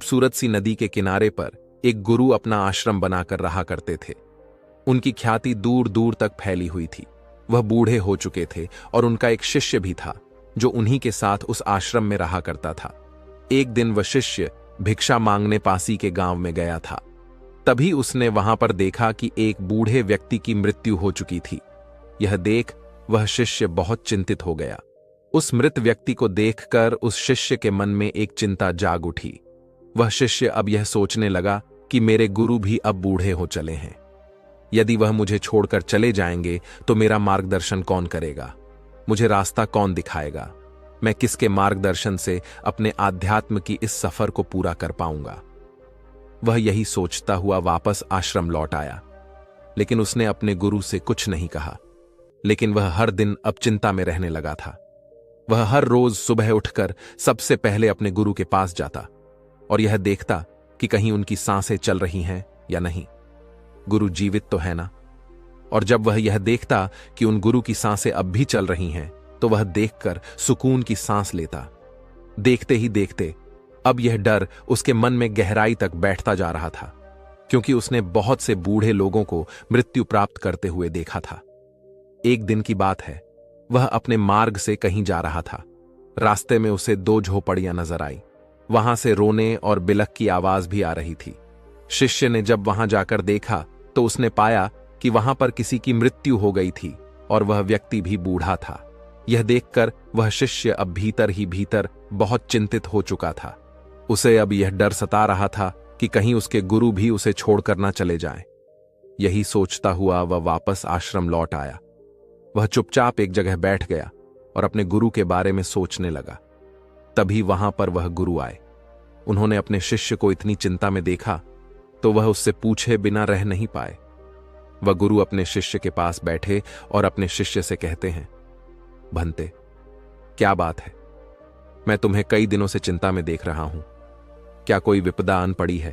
खूबसूरत सी नदी के किनारे पर एक गुरु अपना आश्रम बनाकर रहा करते थे। उनकी ख्याति दूर दूर तक फैली हुई थी। वह बूढ़े हो चुके थे और उनका एक शिष्य भी था जो उन्हीं के साथ उस आश्रम में रहा करता था। एक दिन वह शिष्य भिक्षा मांगने पासी के गांव में गया था। तभी उसने वहां पर देखा कि एक बूढ़े व्यक्ति की मृत्यु हो चुकी थी। यह देख वह शिष्य बहुत चिंतित हो गया। उस मृत व्यक्ति को देखकर उस शिष्य के मन में एक चिंता जाग उठी। वह शिष्य अब यह सोचने लगा कि मेरे गुरु भी अब बूढ़े हो चले हैं। यदि वह मुझे छोड़कर चले जाएंगे तो मेरा मार्गदर्शन कौन करेगा? मुझे रास्ता कौन दिखाएगा? मैं किसके मार्गदर्शन से अपने आध्यात्म की इस सफर को पूरा कर पाऊंगा? वह यही सोचता हुआ वापस आश्रम लौट आया, लेकिन उसने अपने गुरु से कुछ नहीं कहा। लेकिन वह हर दिन अब चिंता में रहने लगा था। वह हर रोज सुबह उठकर सबसे पहले अपने गुरु के पास जाता और यह देखता कि कहीं उनकी सांसें चल रही हैं या नहीं। गुरु जीवित तो है ना? और जब वह यह देखता कि उन गुरु की सांसें अब भी चल रही हैं, तो वह देखकर सुकून की सांस लेता। देखते ही देखते अब यह डर उसके मन में गहराई तक बैठता जा रहा था, क्योंकि उसने बहुत से बूढ़े लोगों को मृत्यु प्राप्त करते हुए देखा था। एक दिन की बात है, वह अपने मार्ग से कहीं जा रहा था। रास्ते में उसे 2 झोपड़ियां नजर आई। वहां से रोने और बिलख की आवाज भी आ रही थी। शिष्य ने जब वहां जाकर देखा तो उसने पाया कि वहां पर किसी की मृत्यु हो गई थी और वह व्यक्ति भी बूढ़ा था। यह देखकर वह शिष्य अब भीतर ही भीतर बहुत चिंतित हो चुका था। उसे अब यह डर सता रहा था कि कहीं उसके गुरु भी उसे छोड़कर ना चले जाएं। यही सोचता हुआ वह वापस आश्रम लौट आया। वह चुपचाप एक जगह बैठ गया और अपने गुरु के बारे में सोचने लगा। तभी वहां पर वह गुरु आए। उन्होंने अपने शिष्य को इतनी चिंता में देखा तो वह उससे पूछे बिना रह नहीं पाए। वह गुरु अपने शिष्य के पास बैठे और अपने शिष्य से कहते हैं, भंते, क्या बात है? मैं तुम्हें कई दिनों से चिंता में देख रहा हूं। क्या कोई विपदा आन पड़ी है?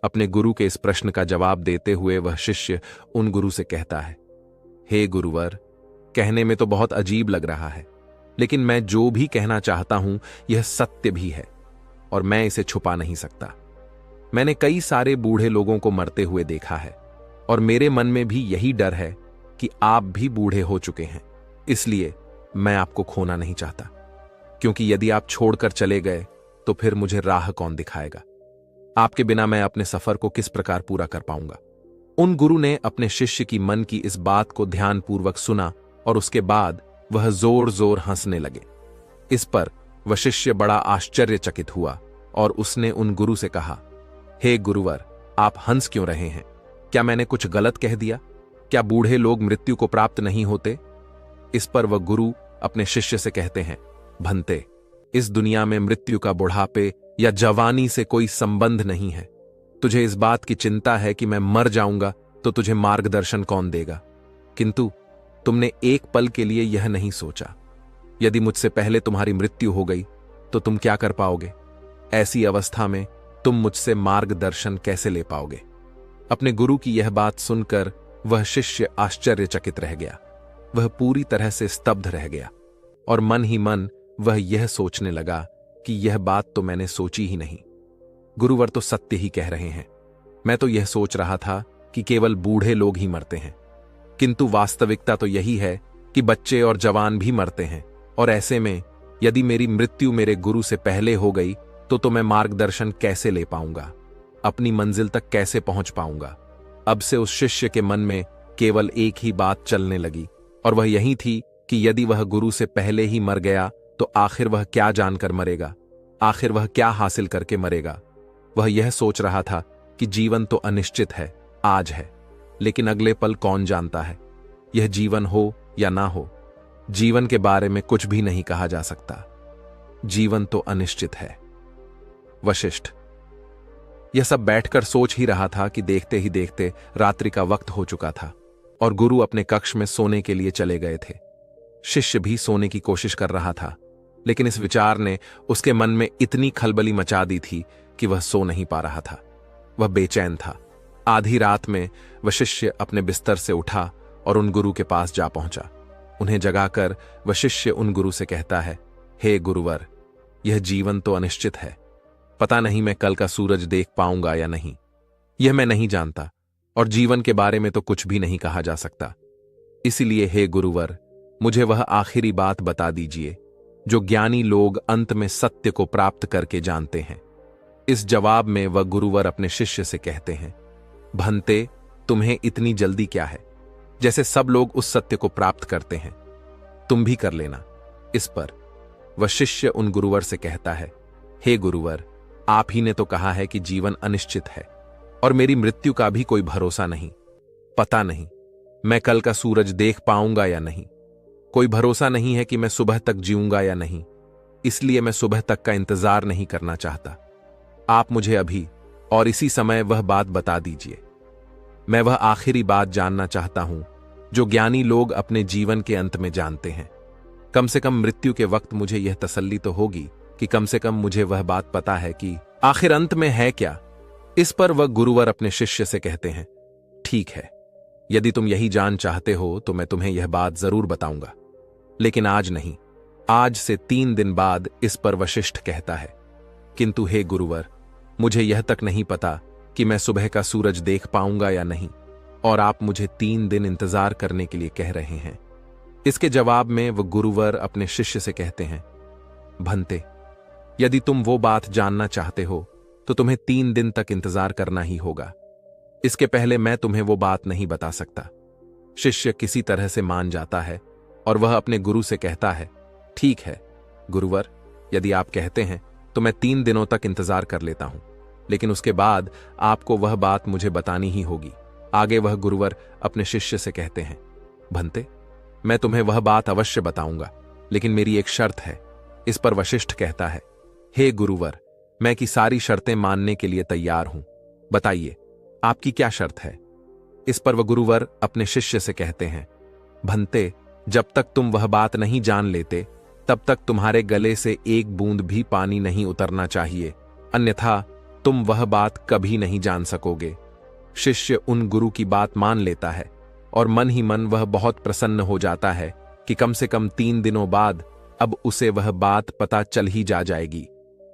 अपने गुरु के इस प्रश्न का जवाब देते हुए वह शिष्य उन गुरु से कहता है, हे गुरुवर, कहने में तो बहुत अजीब लग रहा है, लेकिन मैं जो भी कहना चाहता हूं यह सत्य भी है और मैं इसे छुपा नहीं सकता। मैंने कई सारे बूढ़े लोगों को मरते हुए देखा है और मेरे मन में भी यही डर है कि आप भी बूढ़े हो चुके हैं। इसलिए मैं आपको खोना नहीं चाहता, क्योंकि यदि आप छोड़कर चले गए तो फिर मुझे राह कौन दिखाएगा? आपके बिना मैं अपने सफर को किस प्रकार पूरा कर पाऊंगा? उन गुरु ने अपने शिष्य की मन की इस बात को ध्यानपूर्वक सुना और उसके बाद वह जोर जोर हंसने लगे। इस पर वह शिष्य बड़ा आश्चर्यचकित हुआ और उसने उन गुरु से कहा, हे गुरुवर, आप हंस क्यों रहे हैं? क्या मैंने कुछ गलत कह दिया? क्या बूढ़े लोग मृत्यु को प्राप्त नहीं होते? इस पर वह गुरु अपने शिष्य से कहते हैं, भंते, इस दुनिया में मृत्यु का बुढ़ापे या जवानी से कोई संबंध नहीं है। तुझे इस बात की चिंता है कि मैं मर जाऊंगा तो तुझे मार्गदर्शन कौन देगा, किंतु तुमने एक पल के लिए यह नहीं सोचा, यदि मुझसे पहले तुम्हारी मृत्यु हो गई तो तुम क्या कर पाओगे? ऐसी अवस्था में तुम मुझसे मार्गदर्शन कैसे ले पाओगे? अपने गुरु की यह बात सुनकर वह शिष्य आश्चर्यचकित रह गया। वह पूरी तरह से स्तब्ध रह गया और मन ही मन वह यह सोचने लगा कि यह बात तो मैंने सोची ही नहीं। गुरुवर तो सत्य ही कह रहे हैं। मैं तो यह सोच रहा था कि केवल बूढ़े लोग ही मरते हैं, किंतु वास्तविकता तो यही है कि बच्चे और जवान भी मरते हैं। और ऐसे में यदि मेरी मृत्यु मेरे गुरु से पहले हो गई तो मैं मार्गदर्शन कैसे ले पाऊंगा? अपनी मंजिल तक कैसे पहुंच पाऊंगा? अब से उस शिष्य के मन में केवल एक ही बात चलने लगी और वह यही थी कि यदि वह गुरु से पहले ही मर गया तो आखिर वह क्या जानकर मरेगा? आखिर वह क्या हासिल करके मरेगा? वह यह सोच रहा था कि जीवन तो अनिश्चित है, आज है, लेकिन अगले पल कौन जानता है? यह जीवन हो या ना हो, जीवन के बारे में कुछ भी नहीं कहा जा सकता। जीवन तो अनिश्चित है। वशिष्ठ। यह सब बैठकर सोच ही रहा था कि देखते ही देखते रात्रि का वक्त हो चुका था और गुरु अपने कक्ष में सोने के लिए चले गए थे। शिष्य भी सोने की कोशिश कर रहा था, लेकिन इस विचार ने उसके मन में इतनी खलबली मचा दी थी कि वह सो नहीं पा रहा था। वह बेचैन था। आधी रात में वह शिष्य अपने बिस्तर से उठा और उन गुरु के पास जा पहुंचा। उन्हें जगाकर वह शिष्य उन गुरु से कहता है, हे गुरुवर, यह जीवन तो अनिश्चित है। पता नहीं मैं कल का सूरज देख पाऊंगा या नहीं, यह मैं नहीं जानता, और जीवन के बारे में तो कुछ भी नहीं कहा जा सकता। इसलिए हे गुरुवर, मुझे वह आखिरी बात बता दीजिए जो ज्ञानी लोग अंत में सत्य को प्राप्त करके जानते हैं। इस जवाब में वह गुरुवर अपने शिष्य से कहते हैं, भंते, तुम्हें इतनी जल्दी क्या है? जैसे सब लोग उस सत्य को प्राप्त करते हैं, तुम भी कर लेना। इस पर वह शिष्य उन गुरुवर से कहता है, हे गुरुवर, आप ही ने तो कहा है कि जीवन अनिश्चित है और मेरी मृत्यु का भी कोई भरोसा नहीं। पता नहीं मैं कल का सूरज देख पाऊंगा या नहीं, कोई भरोसा नहीं है कि मैं सुबह तक जीऊंगा या नहीं, इसलिए मैं सुबह तक का इंतजार नहीं करना चाहता। आप मुझे अभी और इसी समय वह बात बता दीजिए। मैं वह आखिरी बात जानना चाहता हूं जो ज्ञानी लोग अपने जीवन के अंत में जानते हैं। कम से कम मृत्यु के वक्त मुझे यह तसल्ली तो होगी कि कम से कम मुझे वह बात पता है कि आखिर अंत में है क्या। इस पर वह गुरुवर अपने शिष्य से कहते हैं, ठीक है, यदि तुम यही जान चाहते हो तो मैं तुम्हें यह बात जरूर बताऊंगा, लेकिन आज नहीं, आज से 3 दिन बाद। इस पर वशिष्ठ कहता है, किंतु हे गुरुवर, मुझे यह तक नहीं पता कि मैं सुबह का सूरज देख पाऊंगा या नहीं, और आप मुझे 3 दिन इंतजार करने के लिए कह रहे हैं। इसके जवाब में वह गुरुवर अपने शिष्य से कहते हैं, भंते, यदि तुम वो बात जानना चाहते हो तो तुम्हें 3 दिन तक इंतजार करना ही होगा। इसके पहले मैं तुम्हें वो बात नहीं बता सकता। शिष्य किसी तरह से मान जाता है और वह अपने गुरु से कहता है, ठीक है गुरुवर, यदि आप कहते हैं तो मैं 3 दिनों तक इंतजार कर लेता हूं, लेकिन उसके बाद आपको वह बात मुझे बतानी ही होगी। आगे वह गुरुवर अपने शिष्य से कहते हैं, भंते, मैं तुम्हें वह बात अवश्य बताऊंगा, लेकिन मेरी एक शर्त है। इस पर वशिष्ठ कहता है, हे गुरुवर, मैं की सारी शर्तें मानने के लिए तैयार हूं, बताइए आपकी क्या शर्त है। इस पर वह गुरुवर अपने शिष्य से कहते हैं, भंते, जब तक तुम वह बात नहीं जान लेते तब तक तुम्हारे गले से एक बूंद भी पानी नहीं उतरना चाहिए, अन्यथा तुम वह बात कभी नहीं जान सकोगे। शिष्य उन गुरु की बात मान लेता है और मन ही मन वह बहुत प्रसन्न हो जाता है कि कम से कम 3 दिनों बाद अब उसे वह बात पता चल ही जाएगी,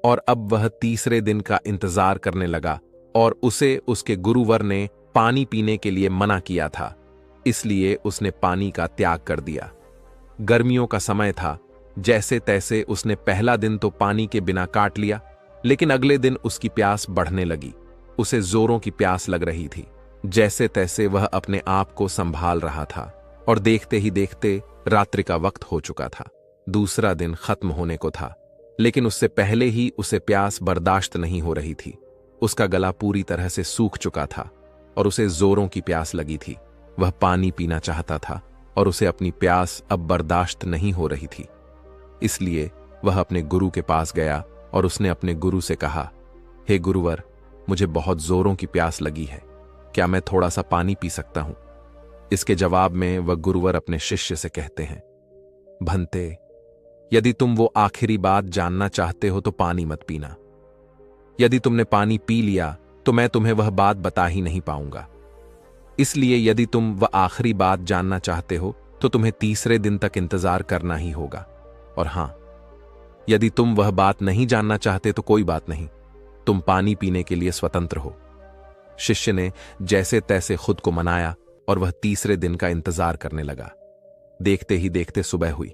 और अब वह तीसरे दिन का इंतजार करने लगा। और उसे उसके गुरुवर ने पानी पीने के लिए मना किया था, इसलिए उसने पानी का त्याग कर दिया। गर्मियों का समय था, जैसे तैसे उसने पहला दिन तो पानी के बिना काट लिया, लेकिन अगले दिन उसकी प्यास बढ़ने लगी। उसे जोरों की प्यास लग रही थी। जैसे तैसे वह अपने आप को संभाल रहा था और देखते ही देखते रात्रि का वक्त हो चुका था। दूसरा दिन खत्म होने को था, लेकिन उससे पहले ही उसे प्यास बर्दाश्त नहीं हो रही थी। उसका गला पूरी तरह से सूख चुका था और उसे जोरों की प्यास लगी थी। वह पानी पीना चाहता था और उसे अपनी प्यास अब बर्दाश्त नहीं हो रही थी। इसलिए वह अपने गुरु के पास गया और उसने अपने गुरु से कहा, हे गुरुवर, मुझे बहुत जोरों की प्यास लगी है, क्या मैं थोड़ा सा पानी पी सकता हूं? इसके जवाब में वह गुरुवर अपने शिष्य से कहते हैं, भंते, यदि तुम वो आखिरी बात जानना चाहते हो तो पानी मत पीना। यदि तुमने पानी पी लिया तो मैं तुम्हें वह बात बता ही नहीं पाऊंगा। इसलिए यदि तुम वह आखिरी बात जानना चाहते हो तो तुम्हें तीसरे दिन तक इंतजार करना ही होगा। और हां, यदि तुम वह बात नहीं जानना चाहते तो कोई बात नहीं, तुम पानी पीने के लिए स्वतंत्र हो। शिष्य ने जैसे तैसे खुद को मनाया और वह तीसरे दिन का इंतजार करने लगा। देखते ही देखते सुबह हुई,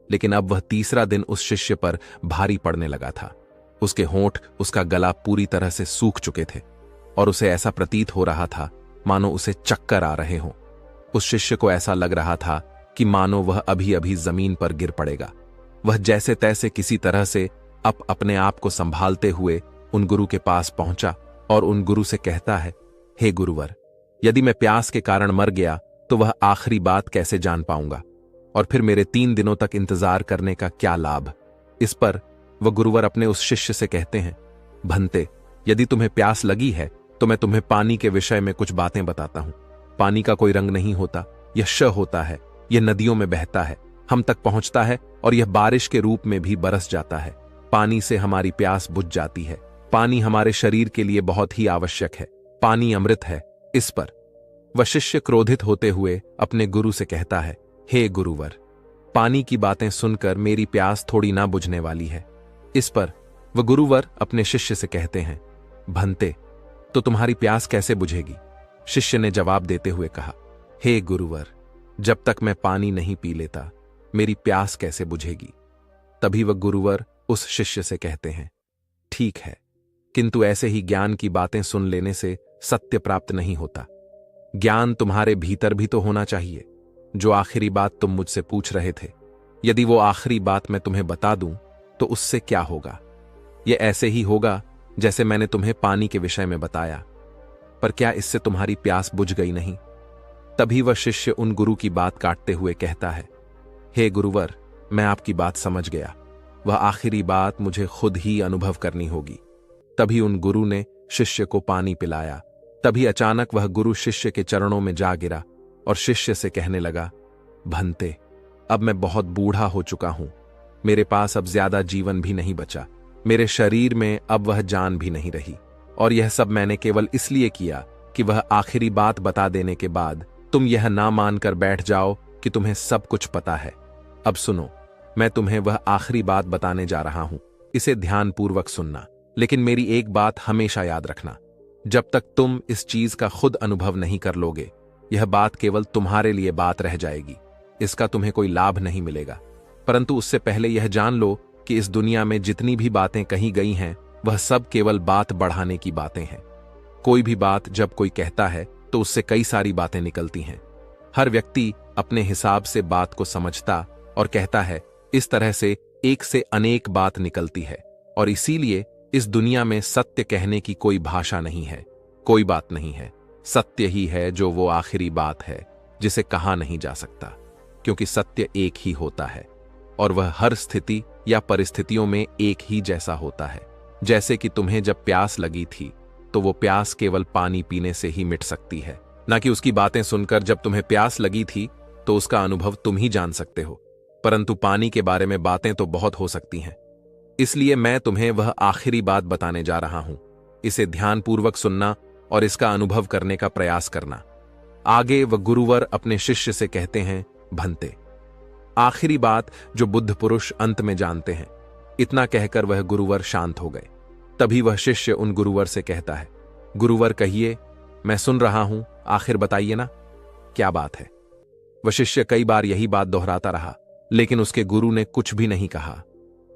लेकिन अब वह तीसरा दिन उस शिष्य पर भारी पड़ने लगा था। उसके होंठ, उसका गला पूरी तरह से सूख चुके थे और उसे ऐसा प्रतीत हो रहा था मानो उसे चक्कर आ रहे हों। उस शिष्य को ऐसा लग रहा था कि मानो वह अभी अभी जमीन पर गिर पड़ेगा। वह जैसे तैसे किसी तरह से अपने आप को संभालते हुए उन गुरु के पास पहुंचा और उन गुरु से कहता है, हे गुरुवर, यदि मैं प्यास के कारण मर गया तो वह आखिरी बात कैसे जान पाऊंगा, और फिर मेरे 3 दिनों तक इंतजार करने का क्या लाभ? इस पर वह गुरुवर अपने उस शिष्य से कहते हैं, भंते, यदि तुम्हें प्यास लगी है तो मैं तुम्हें पानी के विषय में कुछ बातें बताता हूं। पानी का कोई रंग नहीं होता, यह श होता है, यह नदियों में बहता है, हम तक पहुंचता है और यह बारिश के रूप में भी बरस जाता है। पानी से हमारी प्यास बुझ जाती है। पानी हमारे शरीर के लिए बहुत ही आवश्यक है। पानी अमृत है। इस पर वह शिष्य क्रोधित होते हुए अपने गुरु से कहता है, हे गुरुवर, पानी की बातें सुनकर मेरी प्यास थोड़ी ना बुझने वाली है। इस पर वह गुरुवर अपने शिष्य से कहते हैं, भंते, तो तुम्हारी प्यास कैसे बुझेगी? शिष्य ने जवाब देते हुए कहा, हे गुरुवर, जब तक मैं पानी नहीं पी लेता मेरी प्यास कैसे बुझेगी? तभी वह गुरुवर उस शिष्य से कहते हैं, ठीक है, किंतु ऐसे ही ज्ञान की बातें सुन लेने से सत्य प्राप्त नहीं होता। ज्ञान तुम्हारे भीतर भी तो होना चाहिए। जो आखिरी बात तुम मुझसे पूछ रहे थे, यदि वो आखिरी बात मैं तुम्हें बता दूं तो उससे क्या होगा? यह ऐसे ही होगा जैसे मैंने तुम्हें पानी के विषय में बताया। पर क्या इससे तुम्हारी प्यास बुझ गई नहीं? तभी वह शिष्य उन गुरु की बात काटते हुए कहता है, हे गुरुवर, मैं आपकी बात समझ गया। वह आखिरी बात मुझे खुद ही अनुभव करनी होगी। तभी उन गुरु ने शिष्य को पानी पिलाया। तभी अचानक वह गुरु शिष्य के चरणों में जा गिरा और शिष्य से कहने लगा, भंते, अब मैं बहुत बूढ़ा हो चुका हूं। मेरे पास अब ज्यादा जीवन भी नहीं बचा। मेरे शरीर में अब वह जान भी नहीं रही। और यह सब मैंने केवल इसलिए किया कि वह आखिरी बात बता देने के बाद तुम यह ना मानकर बैठ जाओ कि तुम्हें सब कुछ पता है। अब सुनो, मैं तुम्हें वह आखिरी बात बताने जा रहा हूं। इसे ध्यानपूर्वक सुनना, लेकिन मेरी एक बात हमेशा याद रखना। जब तक तुम इस चीज का खुद अनुभव नहीं कर लोगे, यह बात केवल तुम्हारे लिए बात रह जाएगी। इसका तुम्हें कोई लाभ नहीं मिलेगा। परंतु उससे पहले यह जान लो कि इस दुनिया में जितनी भी बातें कही गई हैं, वह सब केवल बात बढ़ाने की बातें हैं। कोई भी बात जब कोई कहता है तो उससे कई सारी बातें निकलती हैं। हर व्यक्ति अपने हिसाब से बात को समझता और कहता है। इस तरह से एक से अनेक बात निकलती है। और इसीलिए इस दुनिया में सत्य कहने की कोई भाषा नहीं है, कोई बात नहीं है। सत्य ही है जो वो आखिरी बात है जिसे कहा नहीं जा सकता, क्योंकि सत्य एक ही होता है और वह हर स्थिति या परिस्थितियों में एक ही जैसा होता है। जैसे कि तुम्हें जब प्यास लगी थी तो वो प्यास केवल पानी पीने से ही मिट सकती है, ना कि उसकी बातें सुनकर। जब तुम्हें प्यास लगी थी तो उसका अनुभव तुम ही जान सकते हो, परंतु पानी के बारे में बातें तो बहुत हो सकती हैं। इसलिए मैं तुम्हें वह आखिरी बात बताने जा रहा हूं। इसे ध्यानपूर्वक सुनना और इसका अनुभव करने का प्रयास करना। आगे वह गुरुवर अपने शिष्य से कहते हैं, भंते, आखिरी बात जो बुद्ध पुरुष अंत में जानते हैं। इतना कहकर वह गुरुवर शांत हो गए। तभी वह शिष्य उन गुरुवर से कहता है, गुरुवर कहिए, मैं सुन रहा हूं, आखिर बताइए ना, क्या बात है? वह शिष्य कई बार यही बात दोहराता रहा, लेकिन उसके गुरु ने कुछ भी नहीं कहा।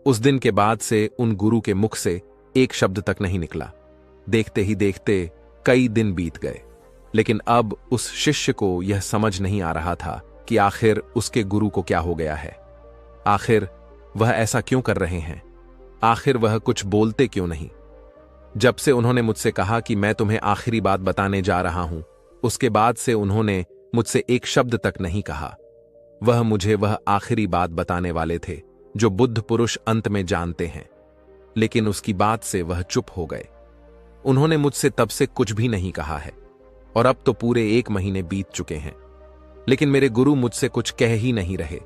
उस दिन के बाद से उन गुरु के मुख से एक शब्द तक नहीं निकला। देखते ही देखते कई दिन बीत गए, लेकिन अब उस शिष्य को यह समझ नहीं आ रहा था कि आखिर उसके गुरु को क्या हो गया है। आखिर वह ऐसा क्यों कर रहे हैं? आखिर वह कुछ बोलते क्यों नहीं? जब से उन्होंने मुझसे कहा कि मैं तुम्हें आखिरी बात बताने जा रहा हूं, उसके बाद से उन्होंने मुझसे एक शब्द तक नहीं कहा। वह मुझे वह आखिरी बात बताने वाले थे जो बुद्ध पुरुष अंत में जानते हैं, लेकिन उसकी बात से वह चुप हो गए। उन्होंने मुझसे तब से कुछ भी नहीं कहा है और अब तो पूरे 1 महीने बीत चुके हैं, लेकिन मेरे गुरु मुझसे कुछ कह ही नहीं रहे।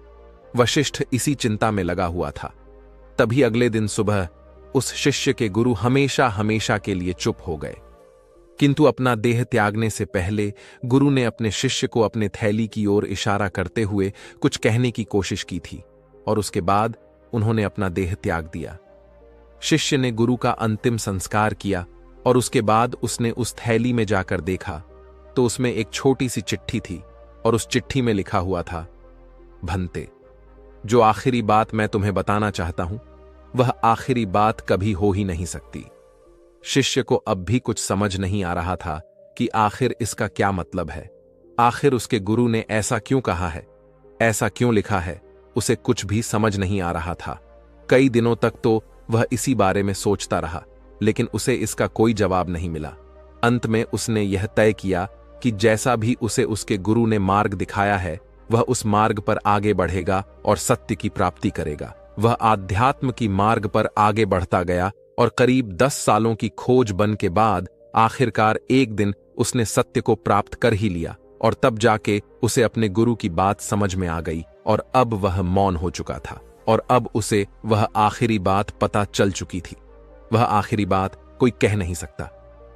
वशिष्ठ इसी चिंता में लगा हुआ था। तभी अगले दिन सुबह उस शिष्य के गुरु हमेशा हमेशा के लिए चुप हो गए। किंतु अपना देह त्यागने से पहले गुरु ने अपने शिष्य को अपने थैली की ओर इशारा करते हुए कुछ कहने की कोशिश की थी और उसके बाद उन्होंने अपना देह त्याग दिया। शिष्य ने गुरु का अंतिम संस्कार किया और उसके बाद उसने उस थैली में जाकर देखा तो उसमें एक छोटी सी चिट्ठी थी और उस चिट्ठी में लिखा हुआ था, भंते, जो आखिरी बात मैं तुम्हें बताना चाहता हूं वह आखिरी बात कभी हो ही नहीं सकती। शिष्य को अब भी कुछ समझ नहीं आ रहा था कि आखिर इसका क्या मतलब है। आखिर उसके गुरु ने ऐसा क्यों कहा है, ऐसा क्यों लिखा है, उसे कुछ भी समझ नहीं आ रहा था। कई दिनों तक तो वह इसी बारे में सोचता रहा, लेकिन उसे इसका कोई जवाब नहीं मिला। अंत में उसने यह तय किया कि जैसा भी उसे उसके गुरु ने मार्ग दिखाया है वह उस मार्ग पर आगे बढ़ेगा और सत्य की प्राप्ति करेगा। वह आध्यात्म की मार्ग पर आगे बढ़ता गया और करीब 10 सालों की खोज बन के बाद आखिरकार एक दिन उसने सत्य को प्राप्त कर ही लिया और तब जाके उसे अपने गुरु की बात समझ में आ गई और अब वह मौन हो चुका था और अब उसे वह आखिरी बात पता चल चुकी थी। वह आखिरी बात कोई कह नहीं सकता,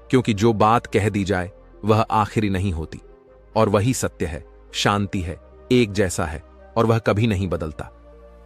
क्योंकि जो बात कह दी जाए वह आखिरी नहीं होती और वही सत्य है, शांति है, एक जैसा है और वह कभी नहीं बदलता।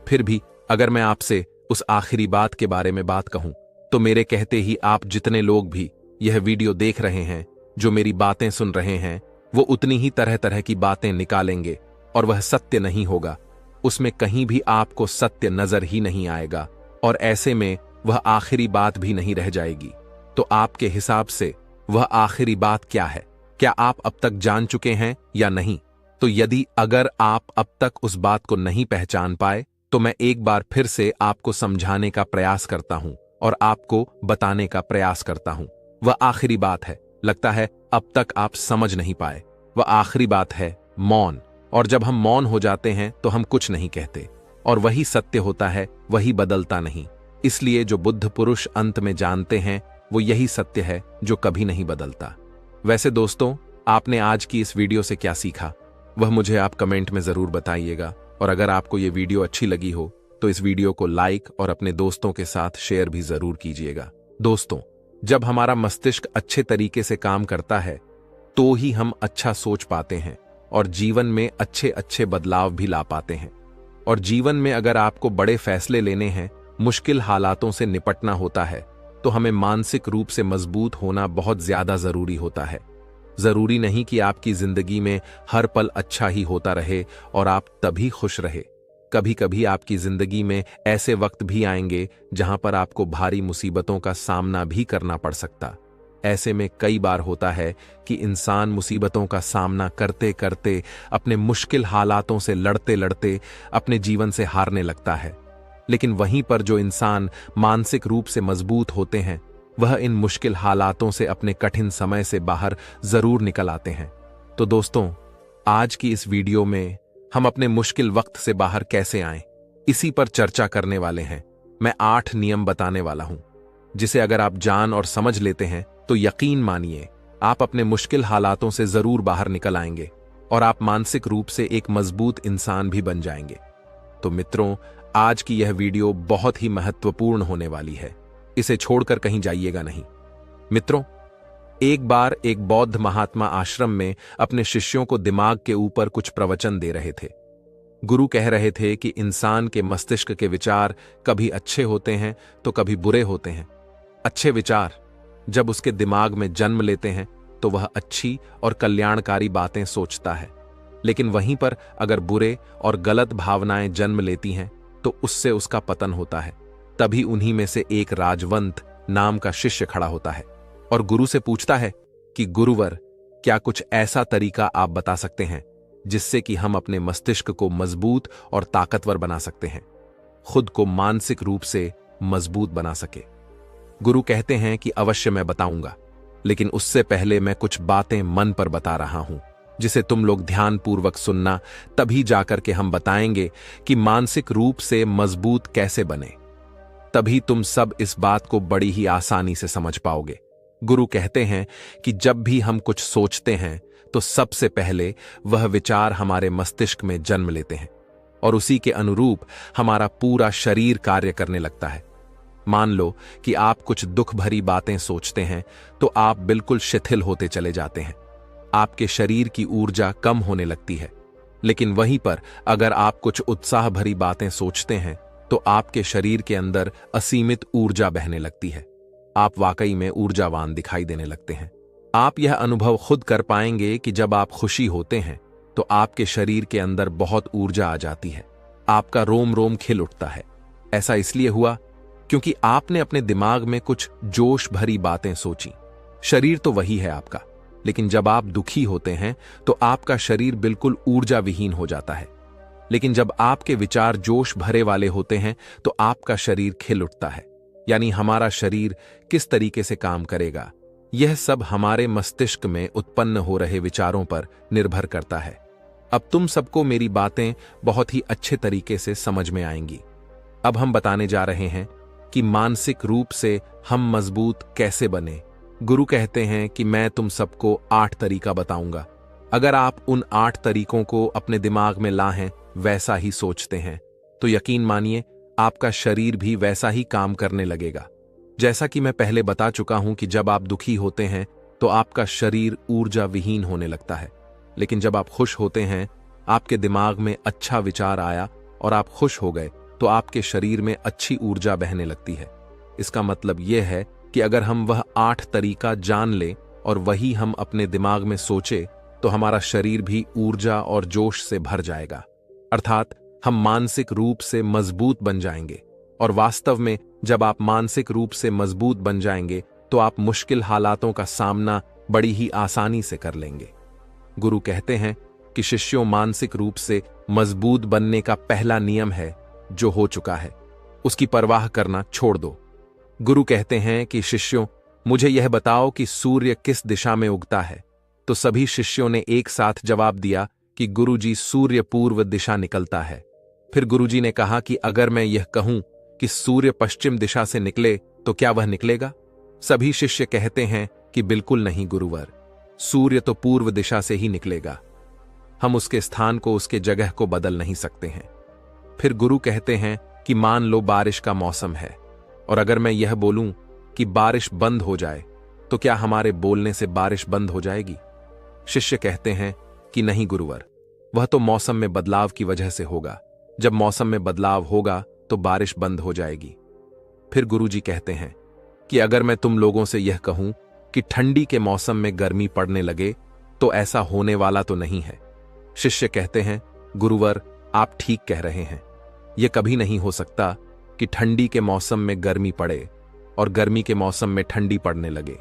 फिर भी अगर मैं आपसे उस आखिरी बात के बारे में बात कहूं तो मेरे कहते ही आप जितने लोग भी यह वीडियो देख रहे हैं, जो मेरी बातें सुन रहे हैं, वो उतनी ही तरह तरह की बातें निकालेंगे और वह सत्य नहीं होगा। उसमें कहीं भी आपको सत्य नजर ही नहीं आएगा और ऐसे में वह आखिरी बात भी नहीं रह जाएगी। तो आपके हिसाब से वह आखिरी बात क्या है? क्या आप अब तक जान चुके हैं या नहीं? तो यदि अगर आप अब तक उस बात को नहीं पहचान पाए तो मैं एक बार फिर से आपको समझाने का प्रयास करता हूं और आपको बताने का प्रयास करता हूं। वह आखिरी बात है, लगता है अब तक आप समझ नहीं पाए। वह आखिरी बात है मौन। और जब हम मौन हो जाते हैं तो हम कुछ नहीं कहते और वही सत्य होता है, वही बदलता नहीं। इसलिए जो बुद्ध पुरुष अंत में जानते हैं वो यही सत्य है जो कभी नहीं बदलता। वैसे दोस्तों, आपने आज की इस वीडियो से क्या सीखा वह मुझे आप कमेंट में जरूर बताइएगा। और अगर आपको ये वीडियो अच्छी लगी हो तो इस वीडियो को लाइक और अपने दोस्तों के साथ शेयर भी जरूर कीजिएगा। दोस्तों, जब हमारा मस्तिष्क अच्छे तरीके से काम करता है तो ही हम अच्छा सोच पाते हैं और जीवन में अच्छे अच्छे बदलाव भी ला पाते हैं। और जीवन में अगर आपको बड़े फैसले लेने हैं, मुश्किल हालातों से निपटना होता है, तो हमें मानसिक रूप से मजबूत होना बहुत ज्यादा जरूरी होता है। जरूरी नहीं कि आपकी जिंदगी में हर पल अच्छा ही होता रहे और आप तभी खुश रहे। कभी कभी आपकी जिंदगी में ऐसे वक्त भी आएंगे जहां पर आपको भारी मुसीबतों का सामना भी करना पड़ सकता। ऐसे में कई बार होता है कि इंसान मुसीबतों का सामना करते करते, अपने मुश्किल हालातों से लड़ते लड़ते अपने जीवन से हारने लगता है। लेकिन वहीं पर जो इंसान मानसिक रूप से मजबूत होते हैं, वह इन मुश्किल हालातों से अपने कठिन समय से बाहर जरूर निकल आते हैं। तो दोस्तों, आज की इस वीडियो में हम अपने मुश्किल वक्त से बाहर कैसे आएं, इसी पर चर्चा करने वाले हैं। मैं 8 नियम बताने वाला हूं, जिसे अगर आप जान और समझ लेते हैं तो यकीन मानिए आप अपने मुश्किल हालातों से जरूर बाहर निकल आएंगे और आप मानसिक रूप से एक मजबूत इंसान भी बन जाएंगे। तो मित्रों, आज की यह वीडियो बहुत ही महत्वपूर्ण होने वाली है, इसे छोड़कर कहीं जाइएगा नहीं। मित्रों, एक बार एक बौद्ध महात्मा आश्रम में अपने शिष्यों को दिमाग के ऊपर कुछ प्रवचन दे रहे थे। गुरु कह रहे थे कि इंसान के मस्तिष्क के विचार कभी अच्छे होते हैं तो कभी बुरे होते हैं। अच्छे विचार जब उसके दिमाग में जन्म लेते हैं तो वह अच्छी और कल्याणकारी बातें सोचता है, लेकिन वहीं पर अगर बुरे और गलत भावनाएं जन्म लेती हैं तो उससे उसका पतन होता है। तभी उन्हीं में से एक राजवंत नाम का शिष्य खड़ा होता है और गुरु से पूछता है कि गुरुवर, क्या कुछ ऐसा तरीका आप बता सकते हैं जिससे कि हम अपने मस्तिष्क को मजबूत और ताकतवर बना सकते हैं, खुद को मानसिक रूप से मजबूत बना सके। गुरु कहते हैं कि अवश्य मैं बताऊंगा, लेकिन उससे पहले मैं कुछ बातें मन पर बता रहा हूं जिसे तुम लोग ध्यानपूर्वक सुनना, तभी जाकर के हम बताएंगे कि मानसिक रूप से मजबूत कैसे बने। तभी तुम सब इस बात को बड़ी ही आसानी से समझ पाओगे। गुरु कहते हैं कि जब भी हम कुछ सोचते हैं तो सबसे पहले वह विचार हमारे मस्तिष्क में जन्म लेते हैं और उसी के अनुरूप हमारा पूरा शरीर कार्य करने लगता है। मान लो कि आप कुछ दुख भरी बातें सोचते हैं तो आप बिल्कुल शिथिल होते चले जाते हैं, आपके शरीर की ऊर्जा कम होने लगती है। लेकिन वहीं पर अगर आप कुछ उत्साह भरी बातें सोचते हैं तो आपके शरीर के अंदर असीमित ऊर्जा बहने लगती है। आप वाकई में ऊर्जावान दिखाई देने लगते हैं। आप यह अनुभव खुद कर पाएंगे कि जब आप खुशी होते हैं तो आपके शरीर के अंदर बहुत ऊर्जा आ जाती है, आपका रोम रोम खिल उठता है। ऐसा इसलिए हुआ क्योंकि आपने अपने दिमाग में कुछ जोश भरी बातें सोची। शरीर तो वही है आपका, लेकिन जब आप दुखी होते हैं तो आपका शरीर बिल्कुल ऊर्जा विहीन हो जाता है। लेकिन जब आपके विचार जोश भरे वाले होते हैं तो आपका शरीर खिल उठता है। यानी हमारा शरीर किस तरीके से काम करेगा, यह सब हमारे मस्तिष्क में उत्पन्न हो रहे विचारों पर निर्भर करता है। अब तुम सबको मेरी बातें बहुत ही अच्छे तरीके से समझ में आएंगी। अब हम बताने जा रहे हैं कि मानसिक रूप से हम मजबूत कैसे बने। गुरु कहते हैं कि मैं तुम सबको 8 तरीका बताऊंगा। अगर आप उन 8 तरीकों को अपने दिमाग में लाएं, वैसा ही सोचते हैं, तो यकीन मानिए आपका शरीर भी वैसा ही काम करने लगेगा। जैसा कि मैं पहले बता चुका हूं कि जब आप दुखी होते हैं तो आपका शरीर ऊर्जा विहीन होने लगता है, लेकिन जब आप खुश होते हैं, आपके दिमाग में अच्छा विचार आया और आप खुश हो गए तो आपके शरीर में अच्छी ऊर्जा बहने लगती है। इसका मतलब यह है कि अगर हम वह 8 तरीका जान लें और वही हम अपने दिमाग में सोचे तो हमारा शरीर भी ऊर्जा और जोश से भर जाएगा, अर्थात हम मानसिक रूप से मजबूत बन जाएंगे। और वास्तव में जब आप मानसिक रूप से मजबूत बन जाएंगे तो आप मुश्किल हालातों का सामना बड़ी ही आसानी से कर लेंगे। गुरु कहते हैं कि शिष्यों, मानसिक रूप से मजबूत बनने का पहला नियम है जो हो चुका है उसकी परवाह करना छोड़ दो। गुरु कहते हैं कि शिष्यों, मुझे यह बताओ कि सूर्य किस दिशा में उगता है। तो सभी शिष्यों ने एक साथ जवाब दिया कि गुरुजी, सूर्य पूर्व दिशा निकलता है। फिर गुरुजी ने कहा कि अगर मैं यह कहूं कि सूर्य पश्चिम दिशा से निकले तो क्या वह निकलेगा? सभी शिष्य कहते हैं कि बिल्कुल नहीं गुरुवर, सूर्य तो पूर्व दिशा से ही निकलेगा। हम उसके स्थान को, उसके जगह को बदल नहीं सकते हैं। फिर गुरु कहते हैं कि मान लो बारिश का मौसम है और अगर मैं यह बोलूं कि बारिश बंद हो जाए तो क्या हमारे बोलने से बारिश बंद हो जाएगी? शिष्य कहते हैं कि नहीं गुरुवर, वह तो मौसम में बदलाव की वजह से होगा। जब मौसम में बदलाव होगा तो बारिश बंद हो जाएगी। फिर गुरुजी कहते हैं कि अगर मैं तुम लोगों से यह कहूं कि ठंडी के मौसम में गर्मी पड़ने लगे तो ऐसा होने वाला तो नहीं है। शिष्य कहते हैं, गुरुवर, आप ठीक कह रहे हैं। यह कभी नहीं हो सकता कि ठंडी के मौसम में गर्मी पड़े और गर्मी के मौसम में ठंडी पड़ने लगे।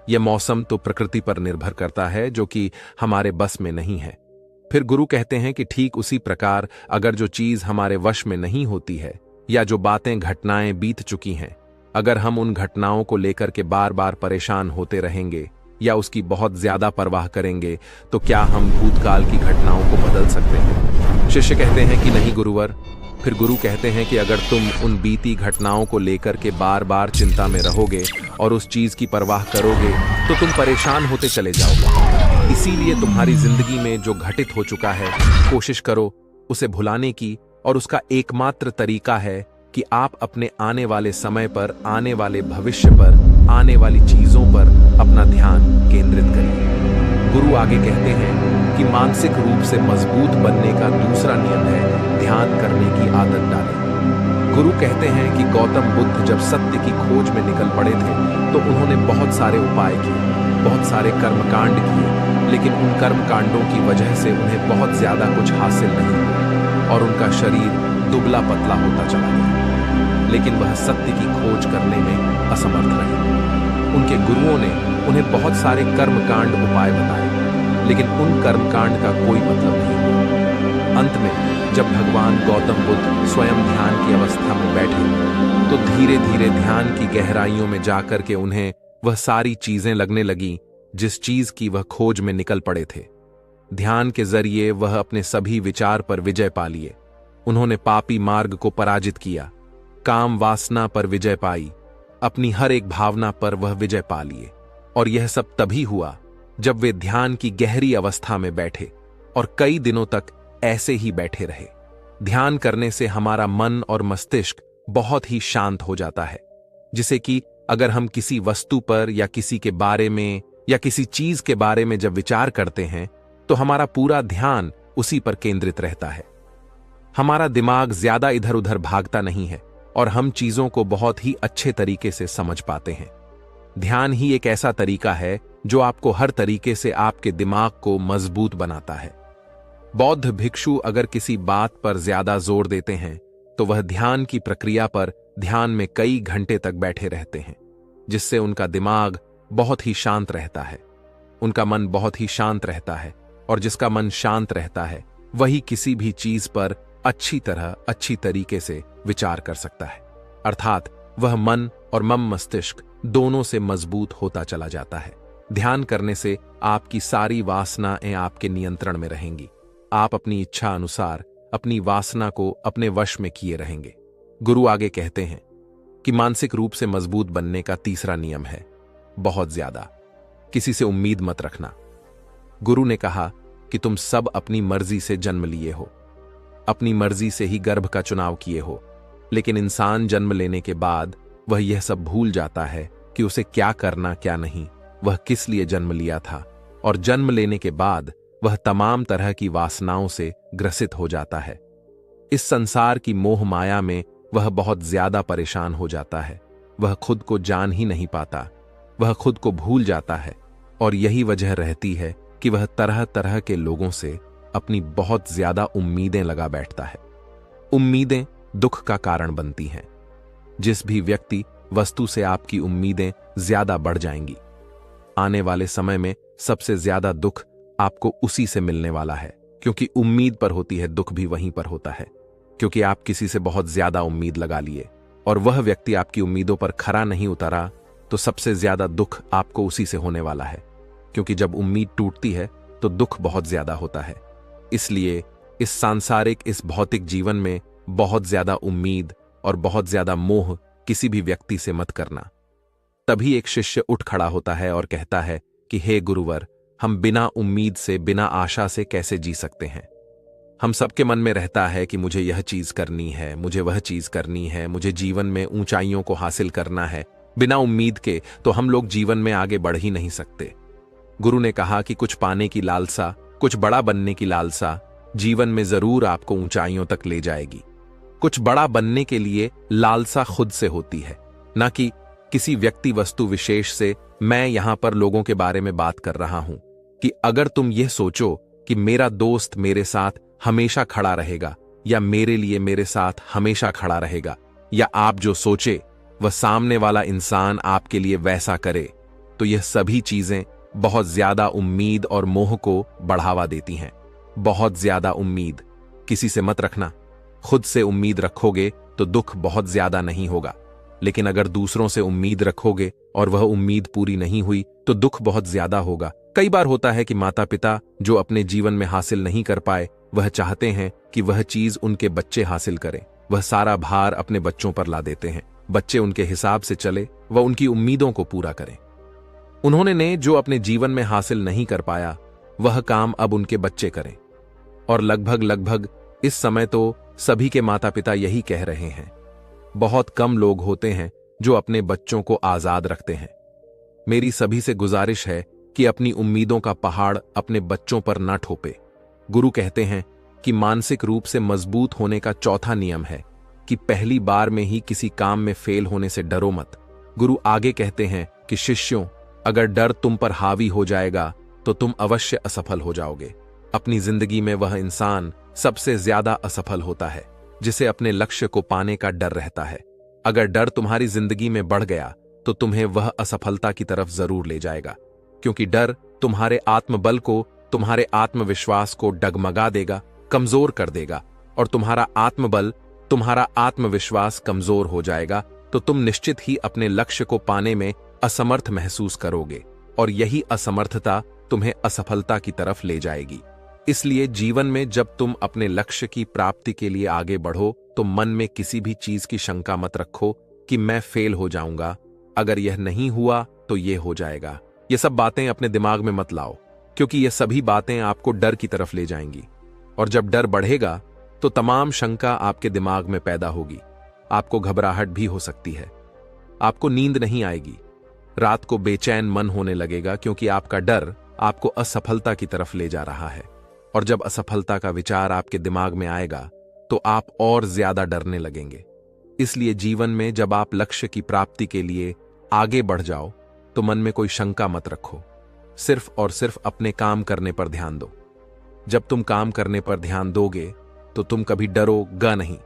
यह मौसम तो प्रकृति पर निर्भर करता है जो कि हमारे बस में नहीं है। फिर गुरु कहते हैं कि ठीक उसी प्रकार अगर जो चीज हमारे वश में नहीं होती है या जो बातें, घटनाएं बीत चुकी हैं, अगर हम उन घटनाओं को लेकर के बार बार परेशान होते रहेंगे या उसकी बहुत ज्यादा परवाह करेंगे तो क्या हम भूतकाल की घटनाओं को बदल सकते हैं? शिष्य कहते हैं कि नहीं गुरुवर। फिर गुरु कहते हैं कि अगर तुम उन बीती घटनाओं को लेकर के बार बार चिंता में रहोगे और उस चीज की परवाह करोगे तो तुम परेशान होते चले जाओगे। इसीलिए तुम्हारी जिंदगी में जो घटित हो चुका है, कोशिश करो उसे भुलाने की, और उसका एकमात्र तरीका है कि आप अपने आने वाले समय पर, आने वाले भविष्य पर, आने वाली चीजों पर अपना ध्यान केंद्रित करिए। गुरु आगे कहते हैं कि मानसिक रूप से मजबूत बनने का दूसरा नियम है ध्यान करने की आदत डालें। गुरु कहते हैं कि गौतम बुद्ध जब सत्य की खोज में निकल पड़े थे तो उन्होंने बहुत सारे उपाय किए, बहुत सारे कर्मकांड किए, लेकिन उन कर्मकांडों की वजह से उन्हें बहुत ज्यादा कुछ हासिल नहीं हुआ और उनका शरीर दुबला पतला होता चला गया। लेकिन वह सत्य की खोज करने में असमर्थ रहे। उनके गुरुओं ने उन्हें बहुत सारे कर्मकांड उपाय बताए, लेकिन उन कर्मकांड का कोई मतलब नहीं हुआ। अंत में जब भगवान गौतम बुद्ध स्वयं ध्यान की अवस्था में बैठे तो धीरे धीरे ध्यान की गहराइयों में जाकर के उन्हें वह सारी चीजें लगने लगी जिस चीज की वह खोज में निकल पड़े थे। ध्यान के जरिए वह अपने सभी विचार पर विजय पा लिए। उन्होंने पापी मार्ग को पराजित किया, काम वासना पर विजय पाई, अपनी हर एक भावना पर वह विजय पा लिए। और यह सब तभी हुआ जब वे ध्यान की गहरी अवस्था में बैठे और कई दिनों तक ऐसे ही बैठे रहे। ध्यान करने से हमारा मन और मस्तिष्क बहुत ही शांत हो जाता है, जिसे कि अगर हम किसी वस्तु पर या किसी के बारे में या किसी चीज के बारे में जब विचार करते हैं तो हमारा पूरा ध्यान उसी पर केंद्रित रहता है। हमारा दिमाग ज्यादा इधर उधर भागता नहीं है और हम चीजों को बहुत ही अच्छे तरीके से समझ पाते हैं। ध्यान ही एक ऐसा तरीका है जो आपको हर तरीके से आपके दिमाग को मजबूत बनाता है। बौद्ध भिक्षु अगर किसी बात पर ज्यादा जोर देते हैं तो वह ध्यान की प्रक्रिया पर ध्यान में कई घंटे तक बैठे रहते हैं, जिससे उनका दिमाग बहुत ही शांत रहता है, उनका मन बहुत ही शांत रहता है, और जिसका मन शांत रहता है वही किसी भी चीज पर अच्छी तरह, अच्छी तरीके से विचार कर सकता है। अर्थात वह मन और मम मस्तिष्क दोनों से मजबूत होता चला जाता है। ध्यान करने से आपकी सारी वासनाएं आपके नियंत्रण में रहेंगी। आप अपनी इच्छा अनुसार अपनी वासना को अपने वश में किए रहेंगे। गुरु आगे कहते हैं कि मानसिक रूप से मजबूत बनने का तीसरा नियम है बहुत ज्यादा किसी से उम्मीद मत रखना। गुरु ने कहा कि तुम सब अपनी मर्जी से जन्म लिए हो, अपनी मर्जी से ही गर्भ का चुनाव किए हो, लेकिन इंसान जन्म लेने के बाद वह यह सब भूल जाता है कि उसे क्या करना क्या नहीं, वह किस लिए जन्म लिया था, और जन्म लेने के बाद वह तमाम तरह की वासनाओं से ग्रसित हो जाता है। इस संसार की मोह माया में वह बहुत ज्यादा परेशान हो जाता है वह खुद को जान ही नहीं पाता, वह खुद को भूल जाता है। और यही वजह रहती है कि वह तरह तरह के लोगों से अपनी बहुत ज्यादा उम्मीदें लगा बैठता है। उम्मीदें दुख का कारण बनती हैं। जिस भी व्यक्ति वस्तु से आपकी उम्मीदें ज्यादा बढ़ जाएंगी, आने वाले समय में सबसे ज्यादा दुख आपको उसी से मिलने वाला है, क्योंकि उम्मीद पर होती है, दुख भी वहीं पर होता है। क्योंकि आप किसी से बहुत ज्यादा उम्मीद लगा लिए और वह व्यक्ति आपकी उम्मीदों पर खरा नहीं उतरा, तो सबसे ज्यादा दुख आपको उसी से होने वाला है। क्योंकि जब उम्मीद टूटती है तो दुख बहुत ज्यादा होता है। इसलिए इस सांसारिक, इस भौतिक जीवन में बहुत ज्यादा उम्मीद और बहुत ज्यादा मोह किसी भी व्यक्ति से मत करना। तभी एक शिष्य उठ खड़ा होता है और कहता है कि हे गुरुवर, हम बिना उम्मीद से, बिना आशा से कैसे जी सकते हैं। हम सबके मन में रहता है कि मुझे यह चीज करनी है, मुझे वह चीज करनी है, मुझे जीवन में ऊंचाइयों को हासिल करना है। बिना उम्मीद के तो हम लोग जीवन में आगे बढ़ ही नहीं सकते। गुरु ने कहा कि कुछ पाने की लालसा, कुछ बड़ा बनने की लालसा जीवन में जरूर आपको ऊंचाइयों तक ले जाएगी। कुछ बड़ा बनने के लिए लालसा खुद से होती है, ना कि किसी व्यक्ति वस्तु विशेष से। मैं यहां पर लोगों के बारे में बात कर रहा हूं कि अगर तुम यह सोचो कि मेरा दोस्त मेरे साथ हमेशा खड़ा रहेगा, या मेरे लिए मेरे साथ हमेशा खड़ा रहेगा, या आप जो सोचे वह सामने वाला इंसान आपके लिए वैसा करे, तो यह सभी चीजें बहुत ज्यादा उम्मीद और मोह को बढ़ावा देती हैं। बहुत ज्यादा उम्मीद किसी से मत रखना। खुद से उम्मीद रखोगे तो दुख बहुत ज्यादा नहीं होगा, लेकिन अगर दूसरों से उम्मीद रखोगे और वह उम्मीद पूरी नहीं हुई तो दुख बहुत ज्यादा होगा। कई बार होता है कि माता पिता जो अपने जीवन में हासिल नहीं कर पाए, वह चाहते हैं कि वह चीज उनके बच्चे हासिल करें। वह सारा भार अपने बच्चों पर ला देते हैं। बच्चे उनके हिसाब से चले, वह उनकी उम्मीदों को पूरा करें। उन्होंने जो अपने जीवन में हासिल नहीं कर पाया, वह काम अब उनके बच्चे करें। और लगभग इस समय तो सभी के माता पिता यही कह रहे हैं। बहुत कम लोग होते हैं जो अपने बच्चों को आजाद रखते हैं। मेरी सभी से गुजारिश है कि अपनी उम्मीदों का पहाड़ अपने बच्चों पर न ठोपे। गुरु कहते हैं कि मानसिक रूप से मजबूत होने का चौथा नियम है कि पहली बार में ही किसी काम में फेल होने से डरो मत। गुरु आगे कहते हैं कि शिष्यों, अगर डर तुम पर हावी हो जाएगा तो तुम अवश्य असफल हो जाओगे। अपनी जिंदगी में वह इंसान सबसे ज्यादा असफल होता है जिसे अपने लक्ष्य को पाने का डर रहता है। अगर डर तुम्हारी जिंदगी में बढ़ गया तो तुम्हें वह असफलता की तरफ जरूर ले जाएगा, क्योंकि डर तुम्हारे आत्मबल को, तुम्हारे आत्मविश्वास को डगमगा देगा, कमजोर कर देगा। और तुम्हारा आत्मबल, तुम्हारा आत्मविश्वास कमजोर हो जाएगा तो तुम निश्चित ही अपने लक्ष्य को पाने में असमर्थ महसूस करोगे, और यही असमर्थता तुम्हें असफलता की तरफ ले जाएगी। इसलिए जीवन में जब तुम अपने लक्ष्य की प्राप्ति के लिए आगे बढ़ो तो मन में किसी भी चीज की शंका मत रखो कि मैं फेल हो जाऊंगा, अगर यह नहीं हुआ तो यह हो जाएगा। ये सब बातें अपने दिमाग में मत लाओ, क्योंकि ये सभी बातें आपको डर की तरफ ले जाएंगी। और जब डर बढ़ेगा तो तमाम शंका आपके दिमाग में पैदा होगी। आपको घबराहट भी हो सकती है, आपको नींद नहीं आएगी, रात को बेचैन मन होने लगेगा, क्योंकि आपका डर आपको असफलता की तरफ ले जा रहा है। और जब असफलता का विचार आपके दिमाग में आएगा तो आप और ज्यादा डरने लगेंगे। इसलिए जीवन में जब आप लक्ष्य की प्राप्ति के लिए आगे बढ़ जाओ तो मन में कोई शंका मत रखो, सिर्फ और सिर्फ अपने काम करने पर ध्यान दो। जब तुम काम करने पर ध्यान दोगे तो तुम कभी डरोगा नहीं,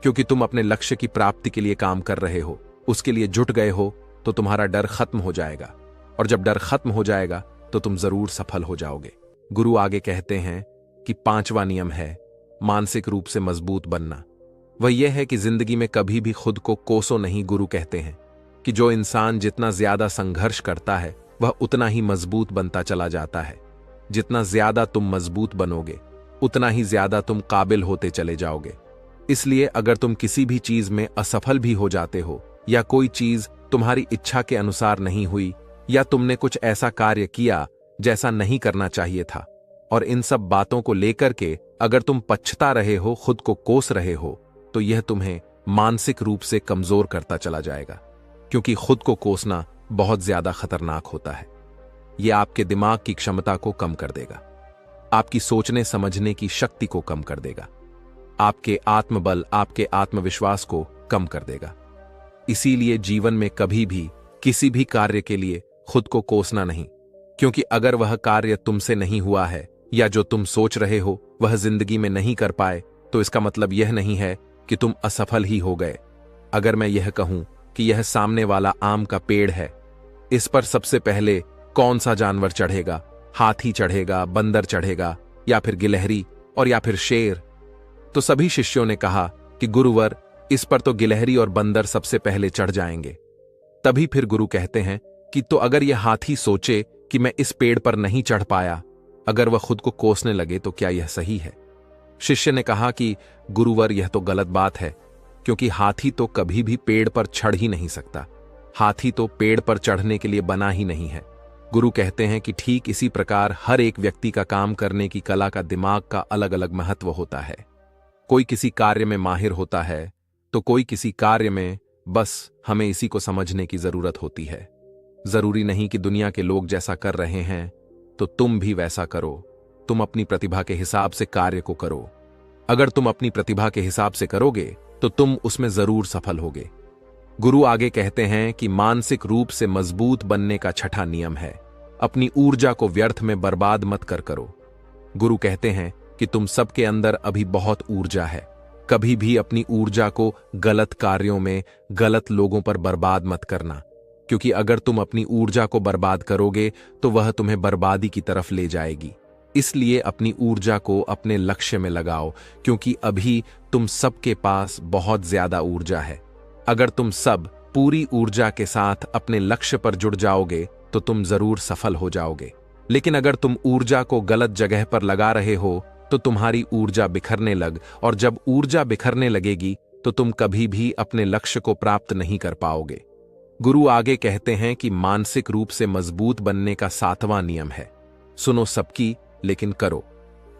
क्योंकि तुम अपने लक्ष्य की प्राप्ति के लिए काम कर रहे हो, उसके लिए जुट गए हो, तो तुम्हारा डर खत्म हो जाएगा। और जब डर खत्म हो जाएगा तो तुम जरूर सफल हो जाओगे। गुरु आगे कहते हैं कि 5वां नियम है मानसिक रूप से मजबूत बनना। वह यह है कि जिंदगी में कभी भी खुद को कोसो नहीं। गुरु कहते हैं कि जो इंसान जितना ज्यादा संघर्ष करता है वह उतना ही मजबूत बनता चला जाता है। जितना ज्यादा तुम मजबूत बनोगे उतना ही ज्यादा तुम काबिल होते चले जाओगे। इसलिए अगर तुम किसी भी चीज में असफल भी हो जाते हो, या कोई चीज तुम्हारी इच्छा के अनुसार नहीं हुई, या तुमने कुछ ऐसा कार्य किया जैसा नहीं करना चाहिए था, और इन सब बातों को लेकर के अगर तुम पछता रहे हो, खुद को कोस रहे हो, तो यह तुम्हें मानसिक रूप से कमजोर करता चला जाएगा। क्योंकि खुद को कोसना बहुत ज्यादा खतरनाक होता है। यह आपके दिमाग की क्षमता को कम कर देगा, आपकी सोचने समझने की शक्ति को कम कर देगा, आपके आत्मबल, आपके आत्मविश्वास को कम कर देगा। इसीलिए जीवन में कभी भी किसी भी कार्य के लिए खुद को कोसना नहीं, क्योंकि अगर वह कार्य तुमसे नहीं हुआ है या जो तुम सोच रहे हो वह जिंदगी में नहीं कर पाए, तो इसका मतलब यह नहीं है कि तुम असफल ही हो गए। अगर मैं यह कहूं कि यह सामने वाला आम का पेड़ है, इस पर सबसे पहले कौन सा जानवर चढ़ेगा? हाथी चढ़ेगा, बंदर चढ़ेगा, या फिर गिलहरी और या फिर शेर? तो सभी शिष्यों ने कहा कि गुरुवर, इस पर तो गिलहरी और बंदर सबसे पहले चढ़ जाएंगे। तभी फिर गुरु कहते हैं कि तो अगर यह हाथी सोचे कि मैं इस पेड़ पर नहीं चढ़ पाया, अगर वह खुद को कोसने लगे, तो क्या यह सही है? शिष्य ने कहा कि गुरुवर, यह तो गलत बात है, क्योंकि हाथी तो कभी भी पेड़ पर चढ़ ही नहीं सकता। हाथी तो पेड़ पर चढ़ने के लिए बना ही नहीं है। गुरु कहते हैं कि ठीक इसी प्रकार हर एक व्यक्ति का काम करने की कला का दिमाग का अलग अलग महत्व होता है। कोई किसी कार्य में माहिर होता है तो कोई किसी कार्य में, बस हमें इसी को समझने की जरूरत होती है। जरूरी नहीं कि दुनिया के लोग जैसा कर रहे हैं तो तुम भी वैसा करो। तुम अपनी प्रतिभा के हिसाब से कार्य को करो। अगर तुम अपनी प्रतिभा के हिसाब से करोगे तो तुम उसमें जरूर सफल होगे। गुरु आगे कहते हैं कि मानसिक रूप से मजबूत बनने का छठा नियम है, अपनी ऊर्जा को व्यर्थ में बर्बाद मत करो। गुरु कहते हैं कि तुम सबके अंदर अभी बहुत ऊर्जा है। कभी भी अपनी ऊर्जा को गलत कार्यों में, गलत लोगों पर बर्बाद मत करना, क्योंकि अगर तुम अपनी ऊर्जा को बर्बाद करोगे तो वह तुम्हें बर्बादी की तरफ ले जाएगी। इसलिए अपनी ऊर्जा को अपने लक्ष्य में लगाओ, क्योंकि अभी तुम सबके पास बहुत ज्यादा ऊर्जा है। अगर तुम सब पूरी ऊर्जा के साथ अपने लक्ष्य पर जुड़ जाओगे तो तुम जरूर सफल हो जाओगे। लेकिन अगर तुम ऊर्जा को गलत जगह पर लगा रहे हो तो तुम्हारी ऊर्जा बिखरने लग, और जब ऊर्जा बिखरने लगेगी तो तुम कभी भी अपने लक्ष्य को प्राप्त नहीं कर पाओगे। गुरु आगे कहते हैं कि मानसिक रूप से मजबूत बनने का 7वां नियम है, सुनो सबकी लेकिन करो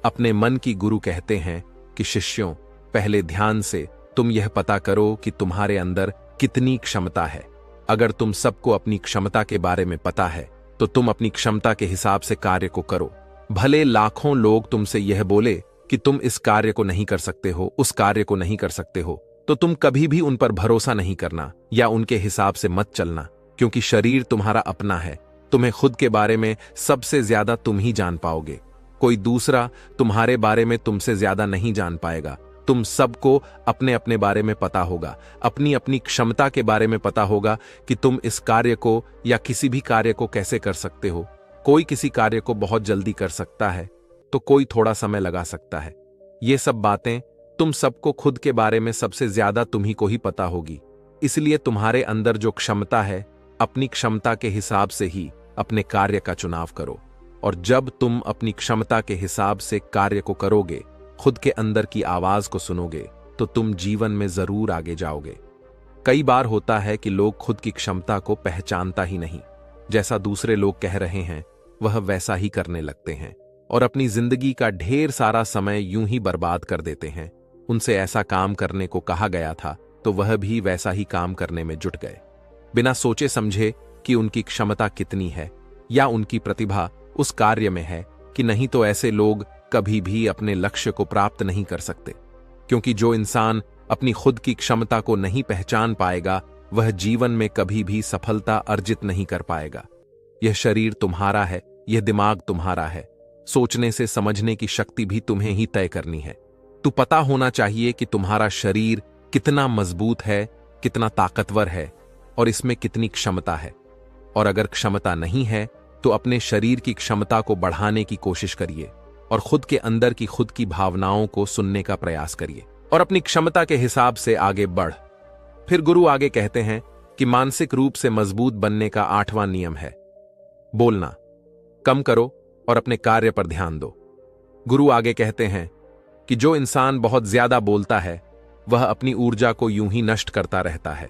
अपने मन की। गुरु कहते हैं कि शिष्यों, पहले ध्यान से तुम यह पता करो कि तुम्हारे अंदर कितनी क्षमता है। अगर तुम सबको अपनी क्षमता के बारे में पता है तो तुम अपनी क्षमता के हिसाब से कार्य को करो। भले लाखों लोग तुमसे यह बोले कि तुम इस कार्य को नहीं कर सकते हो, उस कार्य को नहीं कर सकते हो, तो तुम कभी भी उन पर भरोसा नहीं करना या उनके हिसाब से मत चलना, क्योंकि शरीर तुम्हारा अपना है। तुम्हें खुद के बारे में सबसे ज्यादा तुम ही जान पाओगे। कोई दूसरा तुम्हारे बारे में तुमसे ज्यादा नहीं जान पाएगा। तुम सबको अपने अपने बारे में पता होगा, अपनी अपनी क्षमता के बारे में पता होगा कि तुम इस कार्य को या किसी भी कार्य को कैसे कर सकते हो। कोई किसी कार्य को बहुत जल्दी कर सकता है तो कोई थोड़ा समय लगा सकता है। ये सब बातें तुम सबको खुद के बारे में सबसे ज्यादा तुम्ही को ही पता होगी। इसलिए तुम्हारे अंदर जो क्षमता है, अपनी क्षमता के हिसाब से ही अपने कार्य का चुनाव करो। और जब तुम अपनी क्षमता के हिसाब से कार्य को करोगे, खुद के अंदर की आवाज को सुनोगे, तो तुम जीवन में जरूर आगे जाओगे। कई बार होता है कि लोग खुद की क्षमता को पहचानता ही नहीं। जैसा दूसरे लोग कह रहे हैं वह वैसा ही करने लगते हैं और अपनी जिंदगी का ढेर सारा समय यूं ही बर्बाद कर देते हैं। उनसे ऐसा काम करने को कहा गया था तो वह भी वैसा ही काम करने में जुट गए, बिना सोचे समझे कि उनकी क्षमता कितनी है या उनकी प्रतिभा उस कार्य में है कि नहीं। तो ऐसे लोग कभी भी अपने लक्ष्य को प्राप्त नहीं कर सकते, क्योंकि जो इंसान अपनी खुद की क्षमता को नहीं पहचान पाएगा वह जीवन में कभी भी सफलता अर्जित नहीं कर पाएगा। यह शरीर तुम्हारा है, यह दिमाग तुम्हारा है। सोचने से समझने की शक्ति भी तुम्हें ही तय करनी है। तो पता होना चाहिए कि तुम्हारा शरीर कितना मजबूत है, कितना ताकतवर है और इसमें कितनी क्षमता है। और अगर क्षमता नहीं है तो अपने शरीर की क्षमता को बढ़ाने की कोशिश करिए और खुद के अंदर की खुद की भावनाओं को सुनने का प्रयास करिए और अपनी क्षमता के हिसाब से आगे बढ़। फिर गुरु आगे कहते हैं कि मानसिक रूप से मजबूत बनने का 8वां नियम है, बोलना कम करो और अपने कार्य पर ध्यान दो। गुरु आगे कहते हैं कि जो इंसान बहुत ज्यादा बोलता है वह अपनी ऊर्जा को यूं ही नष्ट करता रहता है,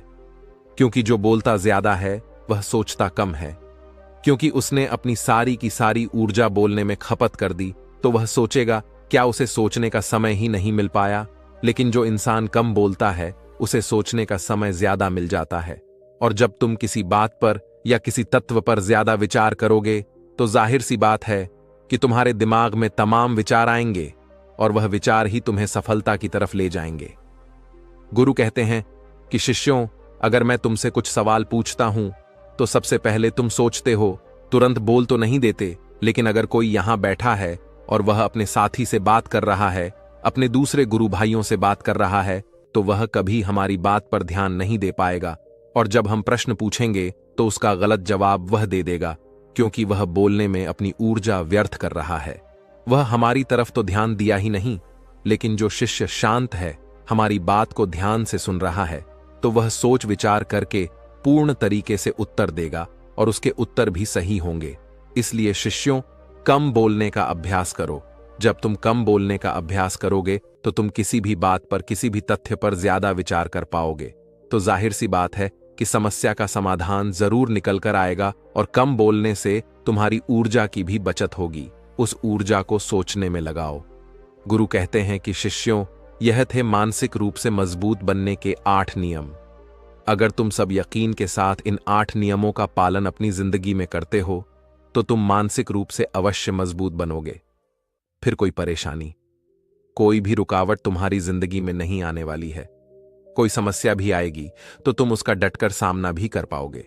क्योंकि जो बोलता ज्यादा है वह सोचता कम है। क्योंकि उसने अपनी सारी की सारी ऊर्जा बोलने में खपत कर दी तो वह सोचेगा क्या उसे सोचने का समय ही नहीं मिल पाया। लेकिन जो इंसान कम बोलता है उसे सोचने का समय ज्यादा मिल जाता है। और जब तुम किसी बात पर या किसी तत्व पर ज्यादा विचार करोगे तो जाहिर सी बात है कि तुम्हारे दिमाग में तमाम विचार आएंगे और वह विचार ही तुम्हें सफलता की तरफ ले जाएंगे। गुरु कहते हैं कि शिष्यों, अगर मैं तुमसे कुछ सवाल पूछता हूं तो सबसे पहले तुम सोचते हो, तुरंत बोल तो नहीं देते। लेकिन अगर कोई यहां बैठा है और वह अपने साथी से बात कर रहा है, अपने दूसरे गुरु भाइयों से बात कर रहा है, तो वह कभी हमारी बात पर ध्यान नहीं दे पाएगा। और जब हम प्रश्न पूछेंगे तो उसका गलत जवाब वह दे देगा, क्योंकि वह बोलने में अपनी ऊर्जा व्यर्थ कर रहा है। वह हमारी तरफ तो ध्यान दिया ही नहीं, लेकिन जो शिष्य शांत है, हमारी बात को ध्यान से सुन रहा है, तो वह सोच विचार करके पूर्ण तरीके से उत्तर देगा और उसके उत्तर भी सही होंगे। इसलिए शिष्यों, कम बोलने का अभ्यास करो। जब तुम कम बोलने का अभ्यास करोगे तो तुम किसी भी बात पर, किसी भी तथ्य पर ज्यादा विचार कर पाओगे। तो जाहिर सी बात है कि समस्या का समाधान जरूर निकल कर आएगा और कम बोलने से तुम्हारी ऊर्जा की भी बचत होगी। उस ऊर्जा को सोचने में लगाओ। गुरु कहते हैं कि शिष्यों, यह थे मानसिक रूप से मजबूत बनने के 8 नियम। अगर तुम सब यकीन के साथ इन 8 नियमों का पालन अपनी जिंदगी में करते हो तो तुम मानसिक रूप से अवश्य मजबूत बनोगे। फिर कोई परेशानी, कोई भी रुकावट तुम्हारी जिंदगी में नहीं आने वाली है। कोई समस्या भी आएगी तो तुम उसका डटकर सामना भी कर पाओगे।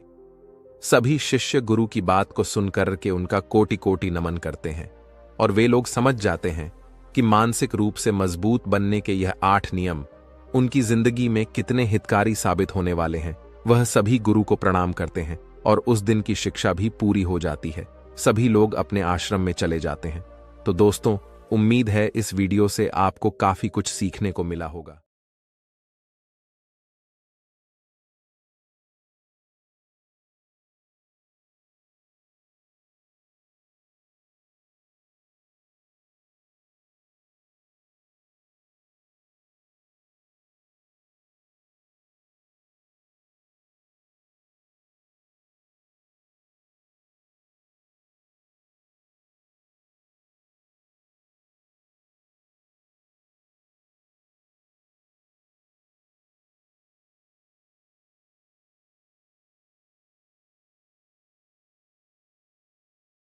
सभी शिष्य गुरु की बात को सुनकर के उनका कोटि कोटि नमन करते हैं और वे लोग समझ जाते हैं कि मानसिक रूप से मजबूत बनने के यह 8 नियम उनकी जिंदगी में कितने हितकारी साबित होने वाले हैं। वह सभी गुरु को प्रणाम करते हैं और उस दिन की शिक्षा भी पूरी हो जाती है। सभी लोग अपने आश्रम में चले जाते हैं। तो दोस्तों, उम्मीद है इस वीडियो से आपको काफी कुछ सीखने को मिला होगा।